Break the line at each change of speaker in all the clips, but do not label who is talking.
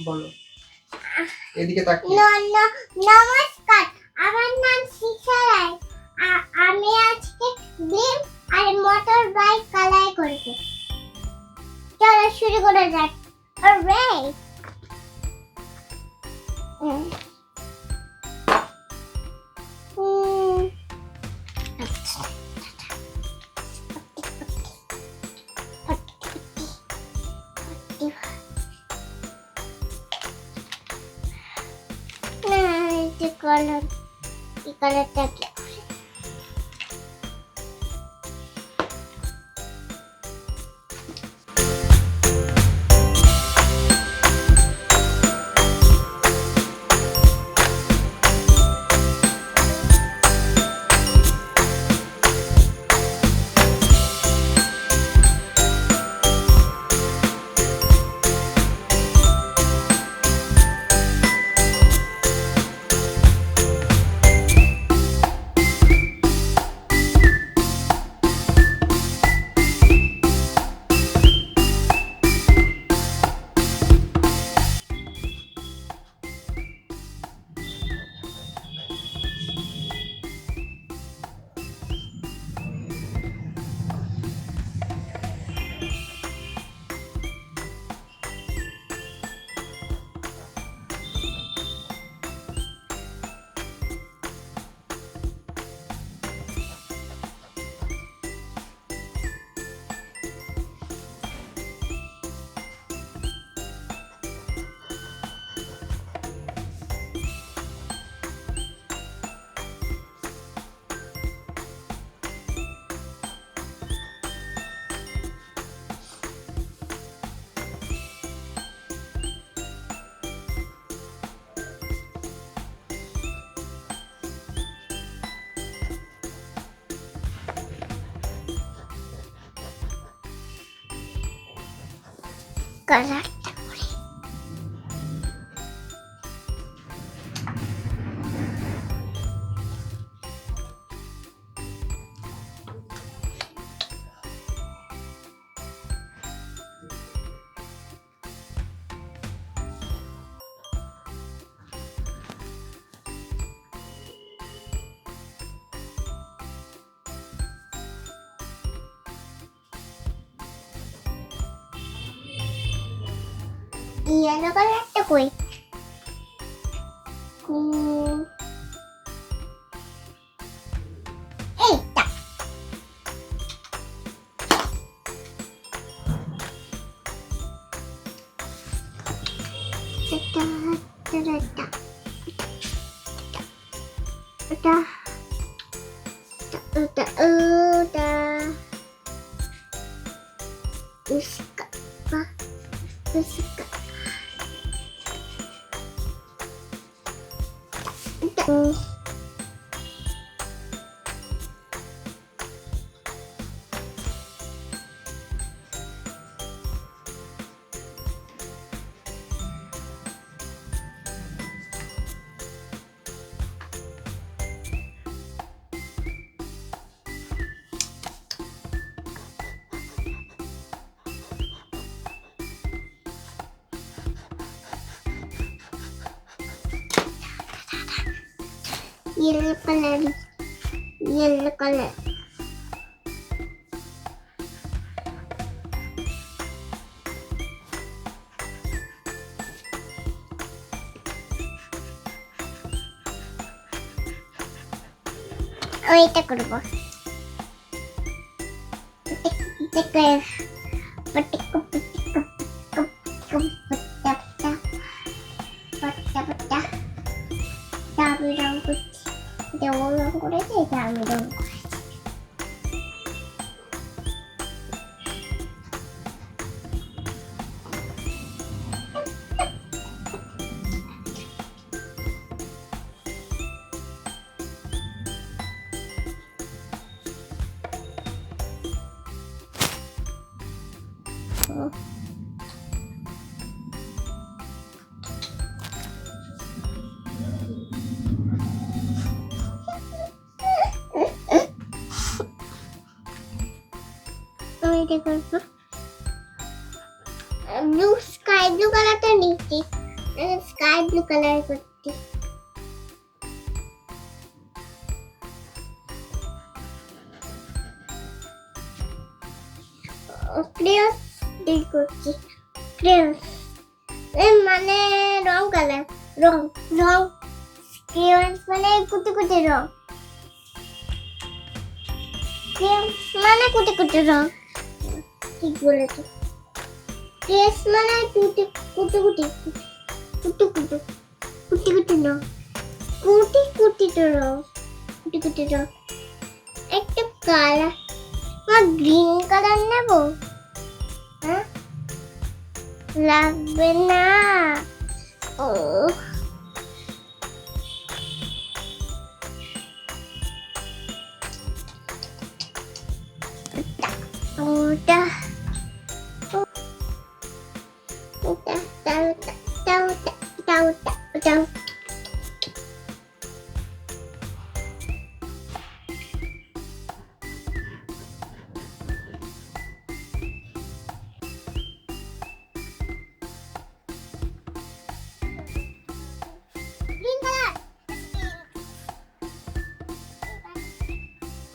বলো, এদিকে তাকিয়ে।
নমস্কার, আমার নাম শিশা রায়। আমি আজকে ব্লিম্প আর মোটর বাইক কালার করব। চলো শুরু করা যাক। হরে! কলর এই কালারটা কি? কালার ইয়েলো কালারটা কই? এইটা Suka. Yellow color. Oh, এটা করব। রং করেছে, এটা আমি রং করেছি। ব্লু স্কাই ব্লু কালারটা নিচ্ছি। কালার করছি। ক্রেয়ন্স দিয়ে করছি। ক্রেয়ন্স মানে রং কালার, রং রং। ক্রেয়ন্স মানে কুটি কুটি রং। ক্রেয়ন্স মানে কুটি কুটি রং। ঠিক বলেছো। ক্রেয়ন্স মানে কুটি কুটি কুটি কুটি কুটি কুটি কুটি রং। কুটি কুটি রং, কুটি কুটি রং। একটা কালার, গ্রিন কালার নেব। হ্যাঁ, লাগবে না। ও ওটা ওটা দাও দাও দাও দাও। Green colour.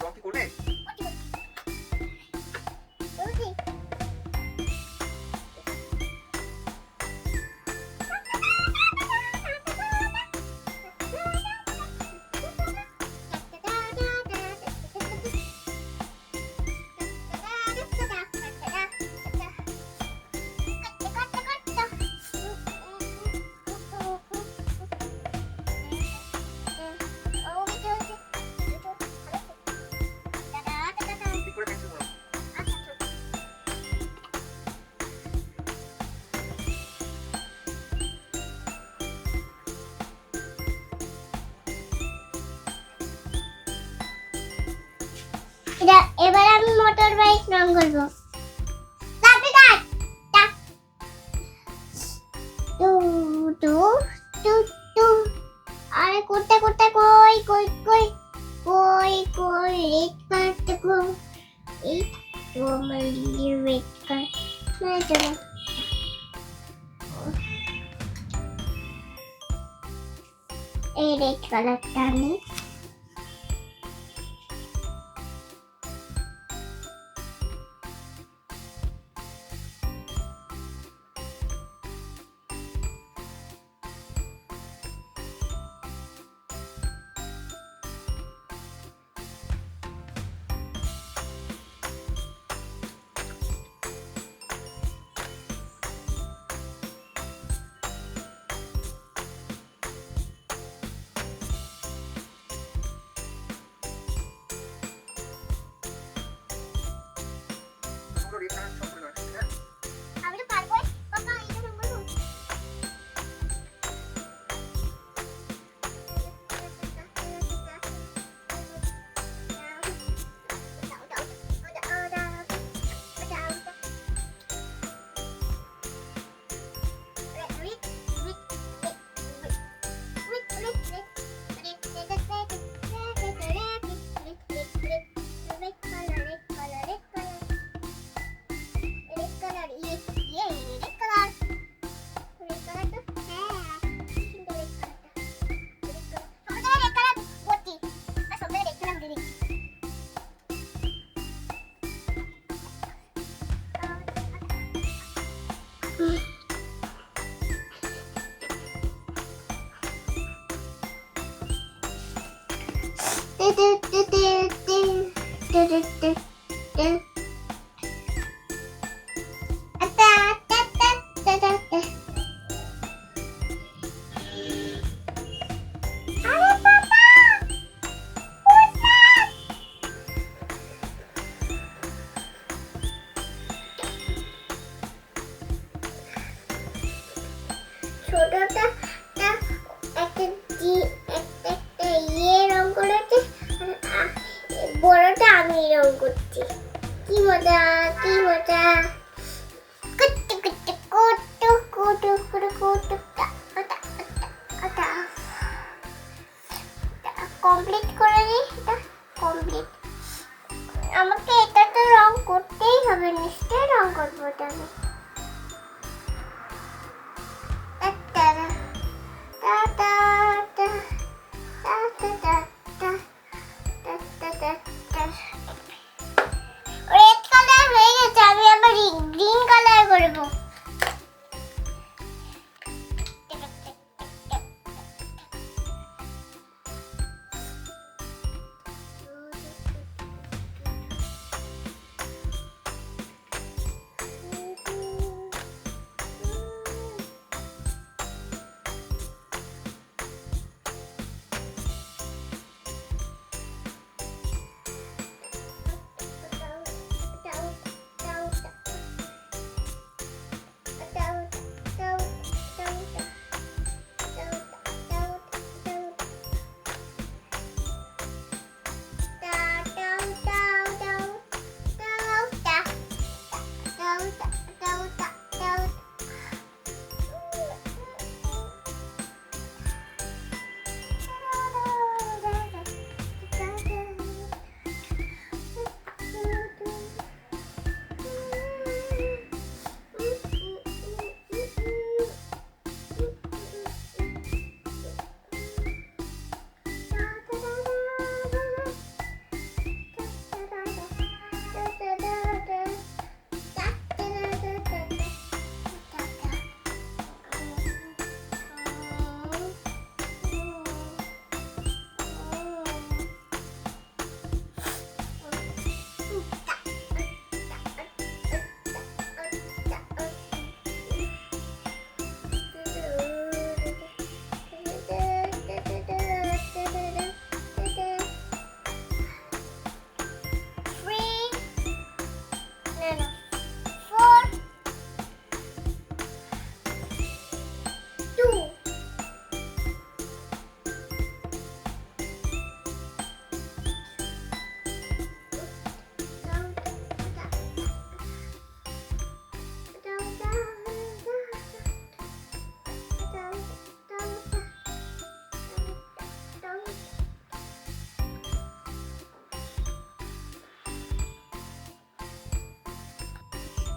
রং কি করবে? ঠিক করে পেন্সিল ধরো।
এবার আমি মোটর বাইক রং করবো। তারপরে কাট টাক টু টু টু টু। আরে করতে করতে কই কই কই কই কই রেড কাটতে কো। এই তো আমার রেড কাট না চলো। এই রেড কালারটা আমি
তোমরা রেড কালার সব করে দাও, ঠিক আছে?
আমি তো পারবো। বাবা এটা রং করবো। ছোটটা একটা ইয়ে রং করেছে, বড়টা আমি রং করছি। কি মজা কি মজা। কমপ্লিট করে দিই। এটা কমপ্লিট। আমাকে এটা তো রং করতেই হবে, নিশ্চয়ই রং করবো এটা আমি।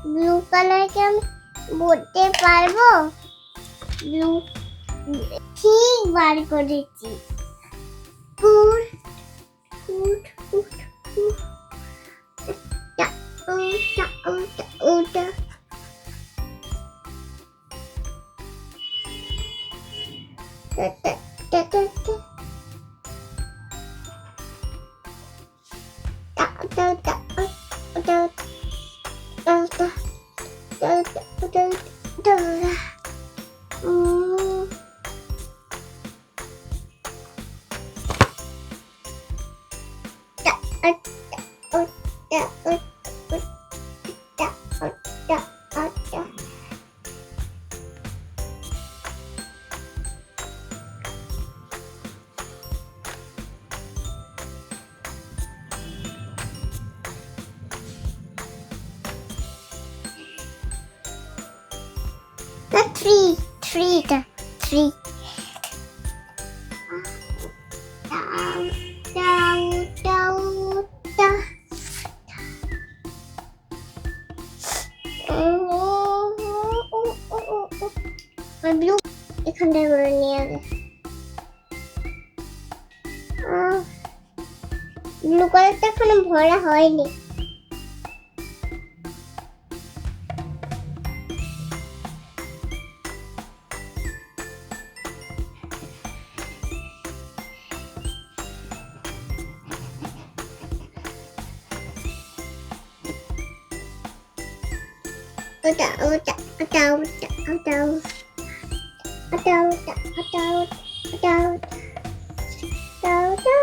ব্লু কালারকে আমি বলতে পারবো? ব্লু ঠিক বার করেছি। Good good good good. ওটা ওটা ওটা ওটা three. ব্লু এখানটায় করে নিয়ে যাবে। ব্লু কালারটা এখনো ভরা হয়নি। ওটা ওটা ওটা ওটা ওটা ওটা ওটা ওটা ওটা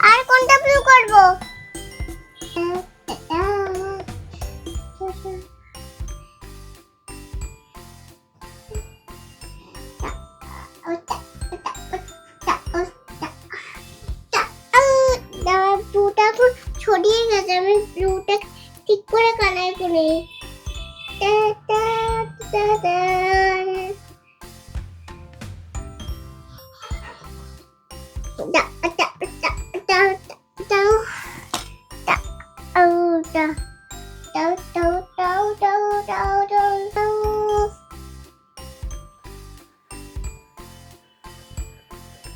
আর কোনটা ব্লু করবো? ব্লুটা এখন ছড়িয়ে গেছে, আমি ব্লুটা ঠিক করে কালার করি।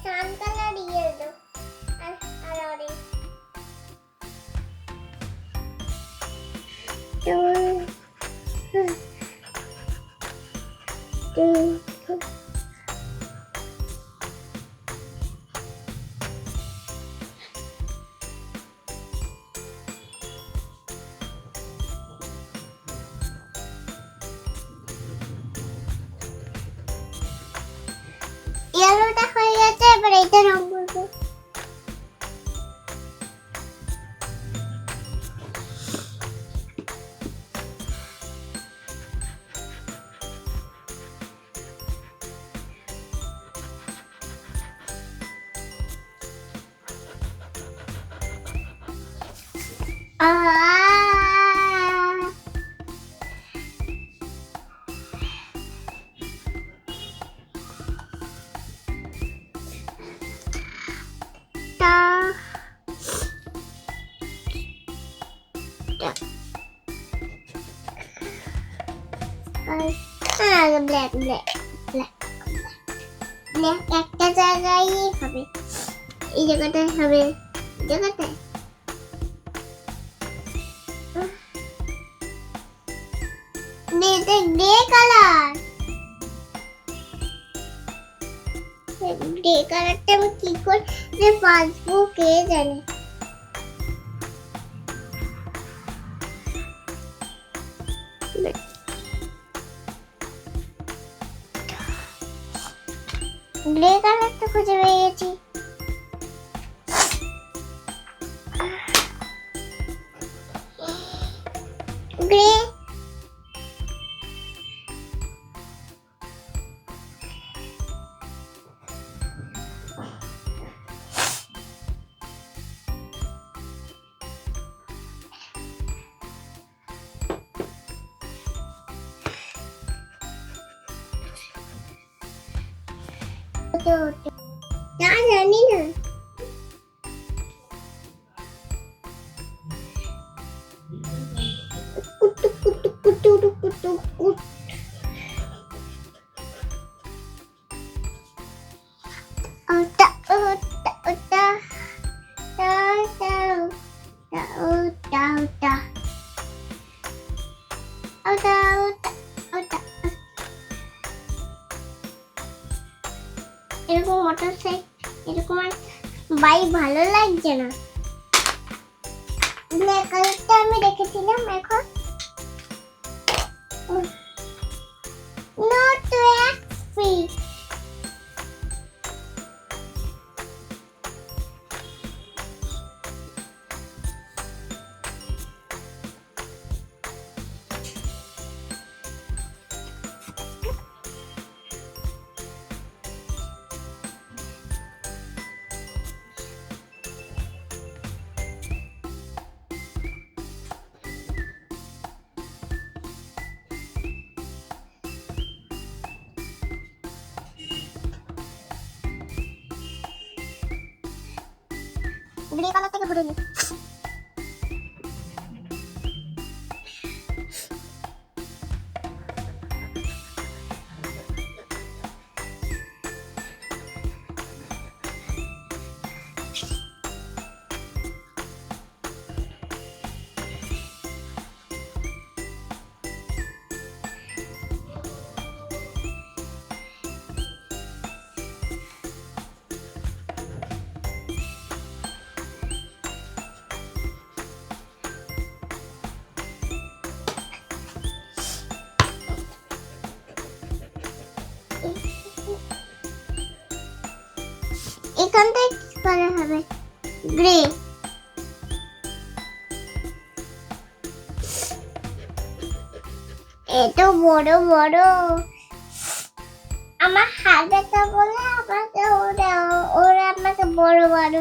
Sun color yellow and orange. Yellowটা হয়ে গেছে, এবার এইটা রং করবো। ব্ল্যাক একটা জায়গায় হবে, এই জায়গাটায় হবে, জায়গাটায় গ্রে কালার। গ্রে কালারটা আমি কি করে বাঁচবো কে জানে। গ্রে কালারটা খুঁজে পেয়ে গেছি। গ্রে না জানি না। কুটু কুটু কুটু কুটু কুটু। ওটা ওটা ওটা ওটা ওটা ওটা ওটা ওটা। এরকম মোটরসাইকেল এরকম বাইক ভালো লাগছে না। ব্ল্যাক কালারটা আমি রেখেছিলাম এখন নট ফ্রি। গ্রে কালার থেকে ভরে নিই। এখানটায় কি কালার হবে? গ্রে। এত বড় বড় আমার হাতেটা বলে আমাকে ওরা ওরা আমাকে বড় বড়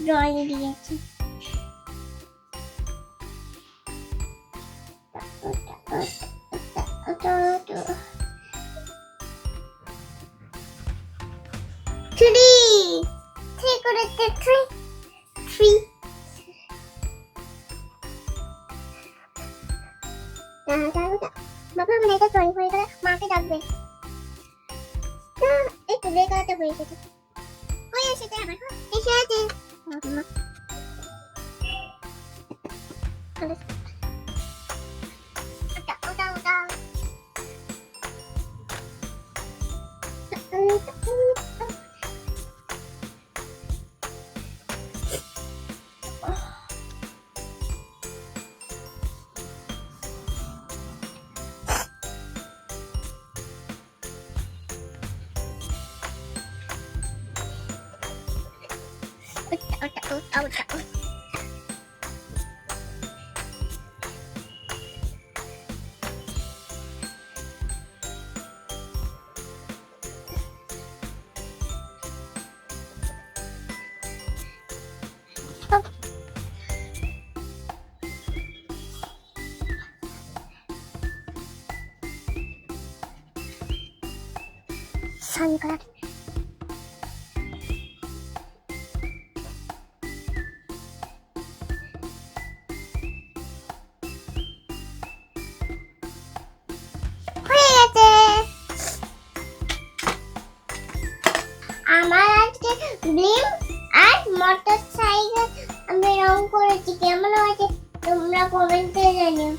ড্রয়িং দিয়েছে। থ্রি করেছে থ্রি থ্রি। বাবা মানে এটা ড্রয়িং হয়ে গেলে মাকে ডাকবে। একটু গ্রে কালারটা হয়ে এসেছে হয়ে এসেছে আমার এসে আছে। ওটা ওটা ওটা। সানি কালার আমার আজকে ব্লিম্প আর মোটরসাইকেল আমি রং করেছি। কেমন হয়েছে তোমরা কমেন্টে জানিও।